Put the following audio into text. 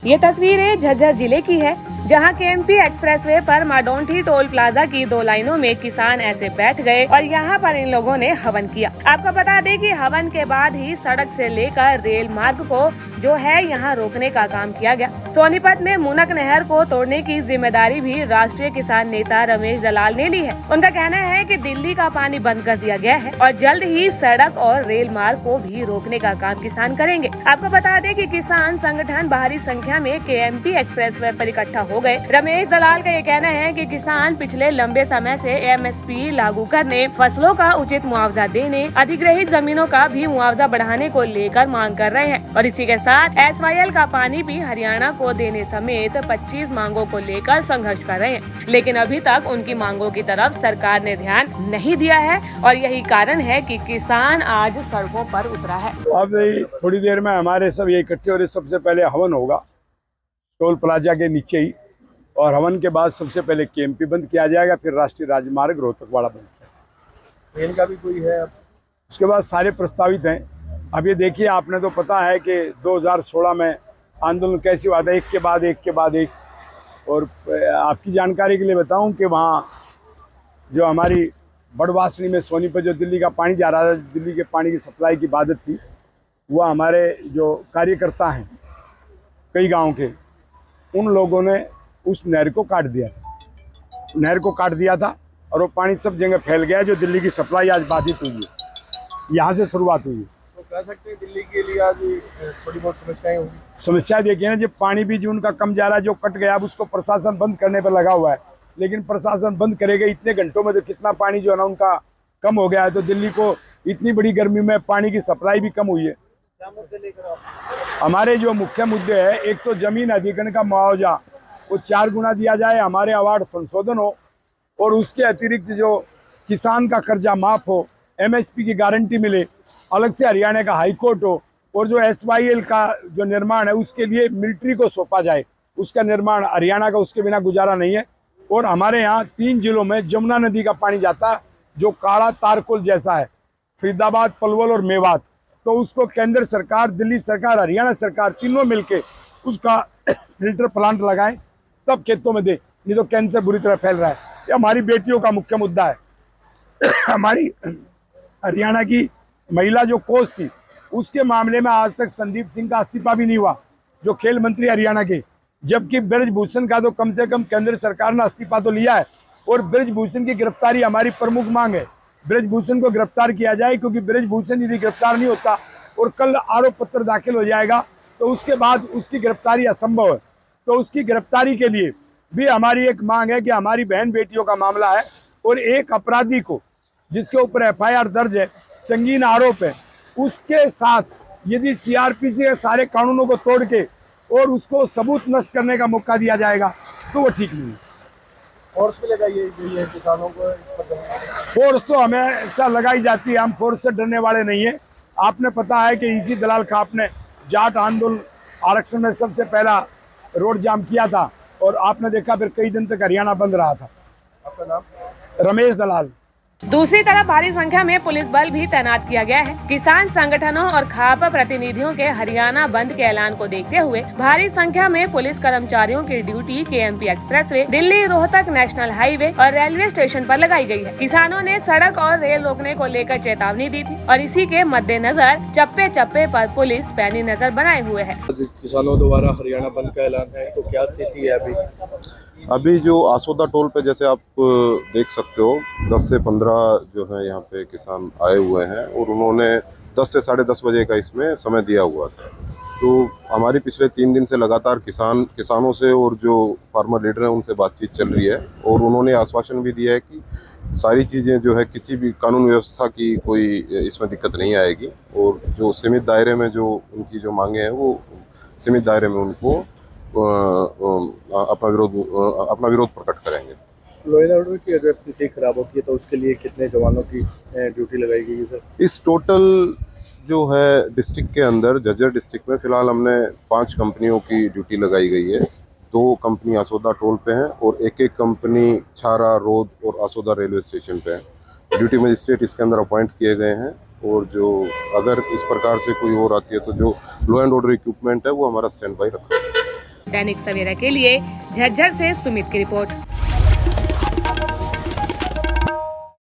ये तस्वीरें झज्जर जिले की है, जहां केएमपी एक्सप्रेसवे पर माडोंठी टोल प्लाजा की 2 लाइनों में किसान ऐसे बैठ गए और यहां पर इन लोगों ने हवन किया। आपको बता दें कि हवन के बाद ही सड़क से लेकर रेल मार्ग को जो है यहां रोकने का काम किया गया। सोनीपत में मुनक नहर को तोड़ने की जिम्मेदारी भी राष्ट्रीय किसान नेता रमेश दलाल ने ली है। उनका कहना है कि दिल्ली का पानी बंद कर दिया गया है और जल्द ही सड़क और रेल मार्ग को भी रोकने का काम किसान करेंगे। आपको बता दें कि किसान संगठन भारी संख्या में केएमपी एक्सप्रेसवे पर इकट्ठा हो गए। रमेश दलाल का ये कहना है कि किसान पिछले लंबे समय से एमएसपी लागू करने, फसलों का उचित मुआवजा देने, अधिग्रहित जमीनों का भी मुआवजा बढ़ाने को लेकर मांग कर रहे हैं और इसी के साथ एसवाईएल का पानी भी हरियाणा को देने समेत 25 मांगों को लेकर संघर्ष कर रहे हैं, लेकिन अभी तक उनकी मांगों की तरफ सरकार ने ध्यान नहीं दिया है और यही कारण है कि किसान आज सड़कों पर उतरा है। अब थोड़ी देर में हमारे सब ये इकट्ठे हो रहे, सबसे पहले हवन होगा टोल प्लाजा के नीचे ही, और हवन के बाद सबसे पहले केएमपी बंद किया जाएगा, फिर राष्ट्रीय राजमार्ग रोहतकवाड़ा बंद किया जाएगा। रेल का भी कोई है? उसके बाद सारे प्रस्तावित हैं। अब ये देखिए, आपने तो पता है कि 2016 में आंदोलन कैसे हुआ था, एक के बाद एक। और आपकी जानकारी के लिए बताऊं कि वहाँ जो हमारी बड़वासनी में सोनीपत जो दिल्ली का पानी जा रहा था, दिल्ली के पानी की सप्लाई की इबादत थी, वह हमारे जो कार्यकर्ता हैं कई गाँव के, उन लोगों ने उस नहर को काट दिया था और वो पानी सब जगह फैल गया, जो दिल्ली की सप्लाई आज बाधित हुई है। यहाँ से शुरुआत हुई है। तो कह सकते हैं दिल्ली के लिए आज थोड़ी बहुत समस्याएं होंगी। समस्या देखिए ना, जब पानी भी जो उनका कम जा रहा है, जो कट गया, अब उसको प्रशासन बंद करने पर लगा हुआ है, लेकिन प्रशासन बंद करेगा इतने घंटों में तो कितना पानी जो है ना उनका कम हो गया है। तो दिल्ली को इतनी बड़ी गर्मी में पानी की सप्लाई भी कम हुई है। क्या मुद्दे लेकर आप? हमारे जो मुख्य मुद्दे हैं, एक तो जमीन अधिग्रहण का मुआवजा वो 4 गुना दिया जाए, हमारे अवार्ड संशोधन हो, और उसके अतिरिक्त जो किसान का कर्जा माफ हो, एमएसपी की गारंटी मिले, अलग से हरियाणा का हाई कोर्ट हो, और जो एसवाईएल का जो निर्माण है उसके लिए मिलिट्री को सौंपा जाए, उसका निर्माण हरियाणा का, उसके बिना गुजारा नहीं है। और हमारे यहाँ 3 जिलों में जमुना नदी का पानी जाता है जो काला तारकोल जैसा है, फरीदाबाद, पलवल और मेवात, तो उसको केंद्र सरकार, दिल्ली सरकार, हरियाणा सरकार तीनों मिलके उसका फिल्टर प्लांट लगाएं, तब खेतों में दे, नहीं तो कैंसर बुरी तरह फैल रहा है। ये हमारी बेटियों का मुख्य मुद्दा है। हमारी हरियाणा की महिला जो कोच थी, उसके मामले में आज तक संदीप सिंह का इस्तीफा भी नहीं हुआ, जो खेल मंत्री हरियाणा के, जबकि ब्रजभूषण का तो कम से कम केंद्र सरकार ने इस्तीफा तो लिया है, और ब्रजभूषण की गिरफ्तारी हमारी प्रमुख मांग है। ब्रजभूषण को गिरफ्तार किया जाए, क्योंकि ब्रजभूषण यदि गिरफ्तार नहीं होता और कल आरोप पत्र दाखिल हो जाएगा तो उसके बाद उसकी गिरफ्तारी असंभव है। तो उसकी गिरफ्तारी के लिए भी हमारी एक मांग है कि हमारी बहन बेटियों का मामला है, और एक अपराधी को जिसके ऊपर एफआईआर दर्ज है, संगीन आरोप है, उसके साथ यदि सीआरपीसी के सारे कानूनों को तोड़ के और उसको सबूत नष्ट करने का मौका दिया जाएगा तो वो ठीक नहीं है। फोर्स भी लगाइए किसानों को? फोर्स तो हमेशा लगाई जाती है, हम फोर्स से डरने वाले नहीं है। आपने पता है कि इसी दलाल खाप ने जाट आंदोलन आरक्षण में सबसे पहला रोड जाम किया था, और आपने देखा फिर कई दिन तक हरियाणा बंद रहा था। आपका नाम? रमेश दलाल। दूसरी तरफ भारी संख्या में पुलिस बल भी तैनात किया गया है। किसान संगठनों और खाप प्रतिनिधियों के हरियाणा बंद के ऐलान को देखते हुए भारी संख्या में पुलिस कर्मचारियों की duty KMP expressway, Delhi Rohtak national highway और रेलवे स्टेशन पर लगाई गई है। किसानों ने सड़क और रेल रोकने को लेकर चेतावनी दी थी और इसी के मद्देनजर चप्पे चप्पे पर पुलिस पैनी नजर बनाए हुए है। किसानों द्वारा हरियाणा बंद का ऐलान है, तो क्या स्थिति है अभी जो आसोदा टोल पे जैसे आप देख सकते हो, 10 से 15 जो है यहाँ पे किसान आए हुए हैं, और उन्होंने 10 से 10:30 बजे का इसमें समय दिया हुआ था। तो हमारी पिछले 3 दिन से लगातार किसानों से और जो फार्मर लीडर हैं उनसे बातचीत चल रही है, और उन्होंने आश्वासन भी दिया है कि सारी चीज़ें जो है, किसी भी कानून व्यवस्था की कोई इसमें दिक्कत नहीं आएगी, और जो सीमित दायरे में जो उनकी जो मांगे हैं वो सीमित दायरे में उनको अपना विरोध प्रकट करेंगे। लॉ एंड ऑर्डर की अगर स्थिति खराब होती है तो उसके लिए कितने जवानों की ड्यूटी लगाई गई है सर? इस टोटल जो है डिस्ट्रिक्ट के अंदर, झज्जर डिस्ट्रिक्ट में फिलहाल हमने 5 कंपनियों की ड्यूटी लगाई गई है। 2 कंपनी आसोदा टोल पे हैं और एक कंपनी छारा रोड और आसोदा रेलवे स्टेशन पे है। ड्यूटी मजिस्ट्रेट इसके अंदर अपॉइंट किए गए हैं, और जो अगर इस प्रकार से कोई और आती है तो जो लॉ एंड ऑर्डर इक्विपमेंट है वो हमारा स्टैंड बाई रखा है। दैनिक सवेरा के लिए झज्जर से सुमित की रिपोर्ट।